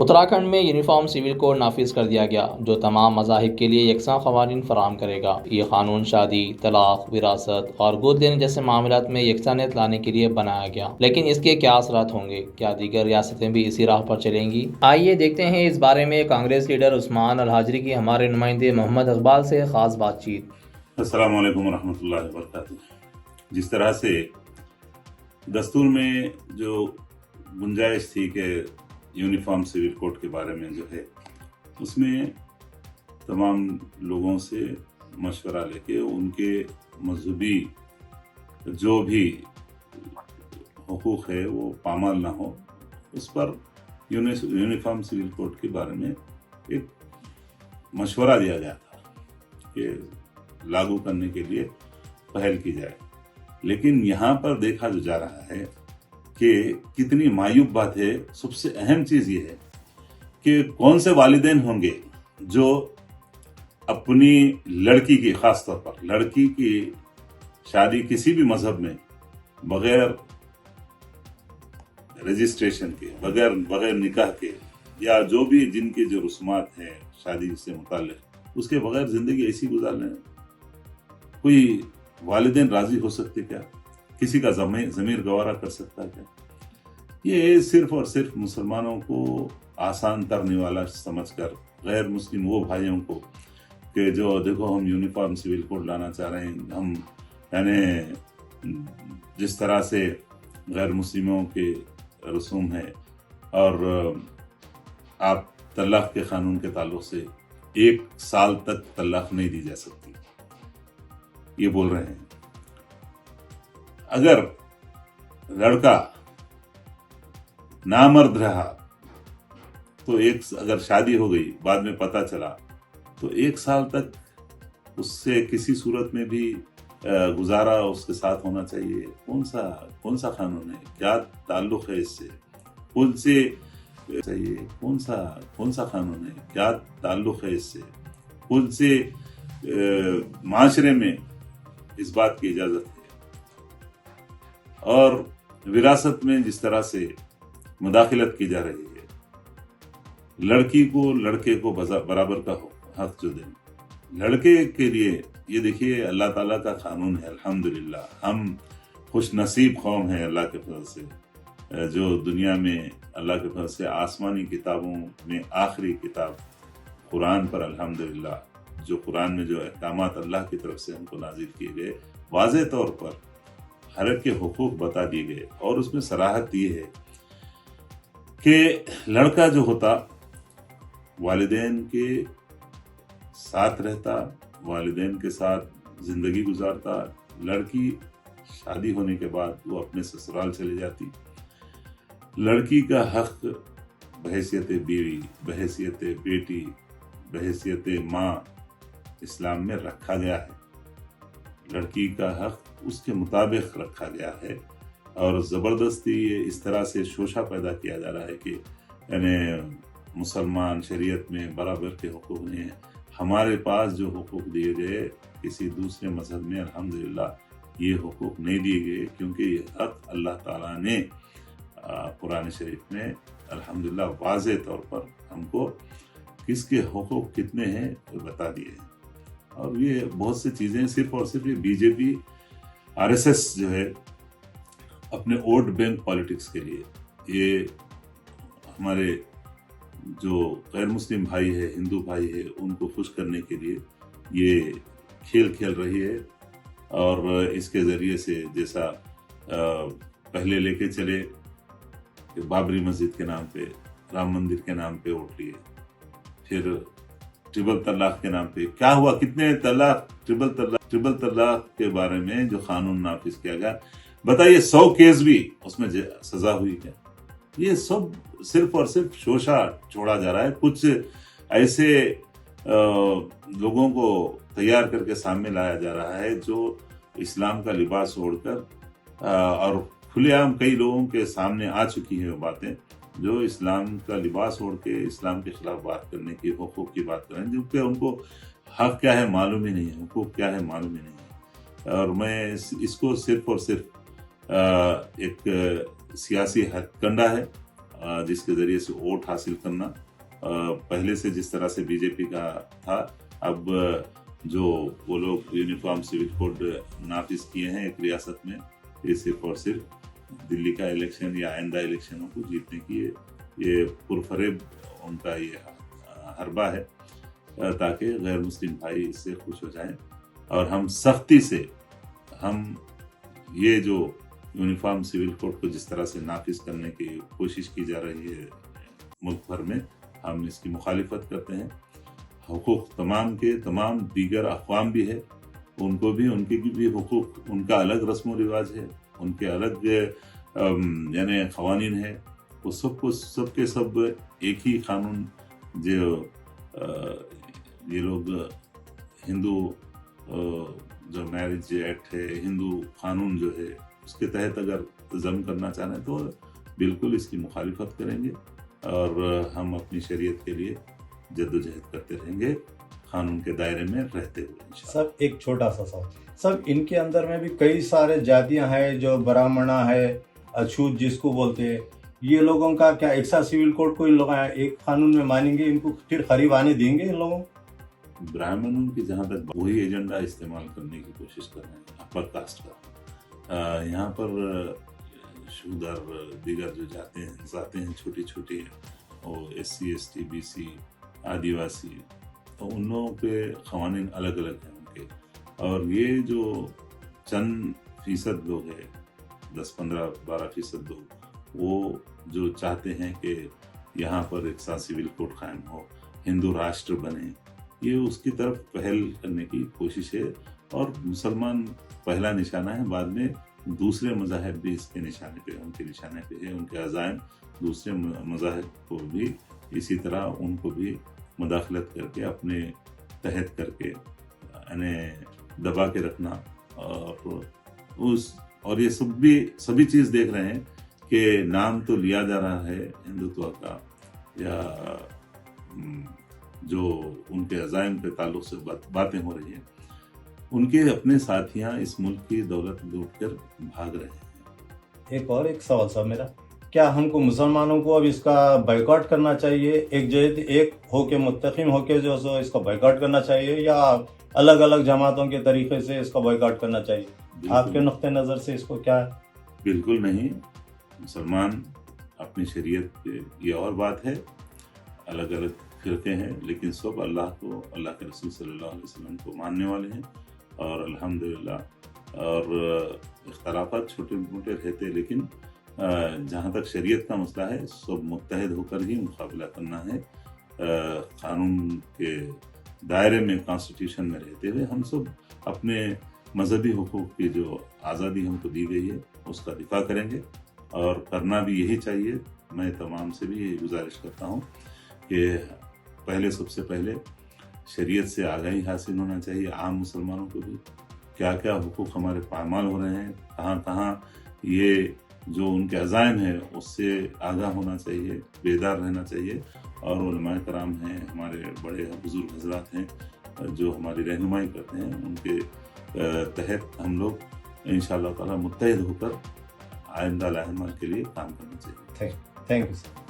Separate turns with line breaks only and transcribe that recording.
اتراکھنڈ میں uniform civil code نافذ کر دیا گیا جو تمام مذاہب کے لیے یکساں قوانین فراہم کرے گا۔ یہ قانون شادی، طلاق، وراثت اور گود لینے جیسے معاملات میں یکسانیت لانے کے لیے بنایا گیا، لیکن اس کے کیا اثرات ہوں گے؟ کیا دیگر ریاستیں بھی اسی راہ پر چلیں گی؟ آئیے دیکھتے ہیں اس بارے میں کانگریس لیڈر عثمان الحاجری کی ہمارے نمائندے محمد اقبال سے خاص بات چیت۔
السلام علیکم ورحمۃ اللہ وبرکاتہ۔ جس طرح سے دستور میں جو گنجائش تھی کہ یونیفارم سول کوڈ کے بارے میں جو ہے، اس میں تمام لوگوں سے مشورہ لے کے ان کے مذہبی جو بھی حقوق ہے وہ پامال نہ ہو، اس پر یونیفارم سول کوڈ کے بارے میں ایک مشورہ دیا گیا تھا کہ لاگو کرنے کے لیے پہل کی جائے۔ لیکن یہاں پر دیکھا جو جا رہا ہے کہ کتنی معیوب بات ہے۔ سب سے اہم چیز یہ ہے کہ کون سے والدین ہوں گے جو اپنی لڑکی کی، خاص طور پر لڑکی کی شادی کسی بھی مذہب میں بغیر رجسٹریشن کے، بغیر نکاح کے، یا جو بھی جن کی جو رسومات ہیں شادی سے متعلق، اس کے بغیر زندگی ایسی گزار لیں۔ کوئی والدین راضی ہو سکتے کیا؟ کسی کا ضمیر گوارا کر سکتا کیا؟ یہ صرف اور صرف مسلمانوں کو آسان ترنے والا سمجھ کر غیر مسلم وہ بھائیوں کو کہ جو دیکھو ہم یونیفارم سول کوڈ لانا چاہ رہے ہیں، ہم یعنی جس طرح سے غیر مسلموں کے رسوم ہے، اور آپ طلاق کے قانون کے تعلق سے 1 سال تک طلاق نہیں دی جا سکتی، یہ بول رہے ہیں۔ اگر لڑکا نامرد رہا تو اگر شادی ہو گئی، بعد میں پتہ چلا، تو 1 سال تک اس سے کسی صورت میں بھی گزارا اس کے ساتھ ہونا چاہیے۔ کون سا قانون ہے؟ کیا تعلق ہے اس سے؟ کون سے چاہیے؟ کون سا قانون ہے؟ کیا تعلق ہے اس سے؟ کون سے معاشرے میں اس بات کی اجازت ہے؟ اور وراثت میں جس طرح سے مداخلت کی جا رہی ہے، لڑکی کو لڑکے کو برابر کا حق جو دیں، لڑکے کے لیے یہ دیکھیے اللہ تعالیٰ کا قانون ہے۔ الحمدللہ ہم خوش نصیب قوم ہیں اللہ کے فضل سے، جو دنیا میں اللہ کے فضل سے آسمانی کتابوں میں آخری کتاب قرآن پر الحمدللہ، جو قرآن میں جو احکامات اللہ کی طرف سے ہم کو نازل کیے گئے، واضح طور پر ہر ایک کے حقوق بتا دیے گئے، اور اس میں صراحت یہ ہے کہ لڑکا جو ہوتا والدین کے ساتھ رہتا، والدین کے ساتھ زندگی گزارتا، لڑکی شادی ہونے کے بعد وہ اپنے سسرال چلی جاتی۔ لڑکی کا حق بحیثیت بیوی، بحیثیت بیٹی، بحیثیت ماں اسلام میں رکھا گیا ہے۔ لڑکی کا حق اس کے مطابق رکھا گیا ہے، اور زبردستی یہ اس طرح سے شوشہ پیدا کیا جا رہا ہے کہ یعنی مسلمان شریعت میں برابر کے حقوق نہیں ہیں۔ ہمارے پاس جو حقوق دیے گئے کسی دوسرے مذہب میں الحمدللہ یہ حقوق نہیں دیے گئے، کیونکہ یہ حق اللہ تعالیٰ نے قرآن شریف میں الحمدللہ واضح طور پر ہم کو کس کے حقوق کتنے ہیں بتا دیے ہیں۔ اور یہ بہت سی چیزیں صرف اور صرف یہ بی جے پی RSS جو ہے اپنے ووٹ بینک پالیٹکس کے لیے، یہ ہمارے جو غیر مسلم بھائی ہے، ہندو بھائی ہے، ان کو خوش کرنے کے لیے یہ کھیل رہی ہے، اور اس کے ذریعے سے جیسا پہلے لے کے چلے کہ بابری مسجد کے نام پہ، رام مندر کے نام پہ ووٹ لیے، پھر ٹرپل طلاق کے نام پہ کیا ہوا؟ کتنے طلاق، ٹرپل طلاق کے بارے میں جو قانون نافذ کیا گیا، بتائیے 100 کیس بھی اس میں سزا ہوئی کیا؟ یہ سب صرف اور صرف شوشہ چھوڑا جا رہا ہے۔ کچھ ایسے لوگوں کو تیار کر کے سامنے لایا جا رہا ہے جو اسلام کا لباس اوڑھ کر، اور کھلے عام کئی لوگوں کے سامنے آ چکی ہیں وہ باتیں، جو اسلام کا لباس اوڑھ کے اسلام کے خلاف بات کرنے کی، حقوق کی بات کریں، جبکہ ان کو حق کیا ہے معلوم ہی نہیں ہے، حقوق کیا ہے معلوم ہی نہیں ہے۔ اور میں اس کو صرف اور صرف ایک سیاسی ہتھ کنڈا ہے، جس کے ذریعے سے ووٹ حاصل کرنا. پہلے سے جس طرح سے بی جے پی کا تھا، اب جو وہ لوگ یونیفارم سول کوڈ نافذ کیے ہیں ایک ریاست میں، یہ صرف اور صرف دلی کا الیکشن یا آئندہ الیکشنوں کو جیتنے کی یہ پرفریب ان کا یہ حربہ ہے، تاکہ غیر مسلم بھائی اس سے خوش ہو جائیں. اور ہم سختی سے ہم یہ جو یونیفارم سول کوڈ کو جس طرح سے نافذ کرنے کی کوشش کی جا رہی ہے ملک بھر میں، ہم اس کی مخالفت کرتے ہیں. حقوق تمام کے تمام دیگر اقوام بھی ہے، ان کو بھی ان کے بھی حقوق، ان کا الگ رسم و رواج ہے، ان کے الگ یعنی قوانین ہے. وہ سب کے سب ایک ہی قانون، جو یہ لوگ ہندو جو میرج ایکٹ ہے، ہندو قانون جو ہے، اس کے تحت اگر ضم کرنا چاہیں تو بالکل اس کی مخالفت کریں گے، اور ہم اپنی شریعت کے لیے جدوجہد کرتے رہیں گے، قانون کے دائرے میں رہتے ہوئے انشاءاللہ.
سب ایک چھوٹا سا سوال، سب ان کے اندر میں بھی کئی سارے جاتیاں ہیں، جو برہمنا ہے، اچھوت جس کو بولتے ہیں، یہ لوگوں کا کیا ایک سا سول کوڈ کو ان لوگ ایک قانون میں مانیں گے؟ ان کو پھر قریب آنے دیں گے ان لوگوں؟
برہمنوں کی جہاں تک وہی ایجنڈا استعمال کرنے کی کوشش کر رہے ہیں، اپر کاسٹ کا. یہاں پر شودر دیگر جو جاتے ہیں چھوٹی چھوٹی، اور S C S T B C آدیواسی، تو ان لوگوں پہ قوانین الگ الگ ہیں ان کے. اور یہ جو چند فیصد لوگ ہیں، 10-15-12% لوگ، وہ جو چاہتے ہیں کہ یہاں پر ایک سا سول کوڈ قائم ہو، ہندو راشٹر بنے، یہ اس کی طرف پہل کرنے کی کوشش ہے. اور مسلمان پہلا نشانہ ہے، بعد میں دوسرے مذاہب بھی اس کے نشانے پہ، ان کے نشانے پہ ہے. ان کے عزائم دوسرے مذاہب کو بھی اسی طرح ان کو بھی مداخلت کر کے اپنے تحت کر کے یعنی دبا کے رکھنا. اور یہ سبھی چیز دیکھ رہے ہیں کہ نام تو لیا جا رہا ہے ہندوتوا کا، یا جو ان کے عزائم کے تعلق سے باتیں ہو رہی ہیں، ان کے اپنے ساتھیاں اس ملک کی دولت لوٹ کر بھاگ رہے ہیں.
ایک سوال صاحب میرا، کیا ہم کو مسلمانوں کو اب اس کا بائیکاٹ کرنا چاہیے، ایک ہو کے متفق ہو کے جو اس کا بائیکاٹ کرنا چاہیے، یا الگ الگ جماعتوں کے طریقے سے اس کا بائیکاٹ کرنا چاہیے؟ آپ کے نقطۂ نظر سے اس کو کیا ہے؟
بالکل نہیں. مسلمان اپنی شریعت پہ، یہ اور بات ہے، الگ الگ فرقے ہیں، لیکن سب اللہ کو، اللہ کے رسول صلی اللہ علیہ وسلم کو ماننے والے ہیں. اور الحمدللہ، اور اختلافات چھوٹے موٹے رہتے، لیکن جہاں تک شریعت کا مسئلہ ہے، سب متحد ہو کر ہی مقابلہ کرنا ہے. قانون کے دائرے میں، کانسٹیٹیوشن میں رہتے ہوئے ہم سب اپنے مذہبی حقوق کی جو آزادی ہم کو دی گئی ہے اس کا دفاع کریں گے، اور کرنا بھی یہی چاہیے. میں تمام سے بھی یہی گزارش کرتا ہوں کہ سب سے پہلے شریعت سے آگاہی حاصل ہونا چاہیے. عام مسلمانوں کو بھی کیا کیا حقوق ہمارے پامال ہو رہے ہیں، کہاں کہاں یہ جو ان کے عزائم ہیں اس سے آگاہ ہونا چاہیے، بیدار رہنا چاہیے. اور علماء کرام ہیں، ہمارے بڑے بزرگ حضرات ہیں جو ہماری رہنمائی کرتے ہیں، ان کے تحت ہم لوگ انشاءاللہ تعالی متحد ہو کر آئندہ لاہمہ کے لیے کام کرنا چاہیے.
Thank you sir.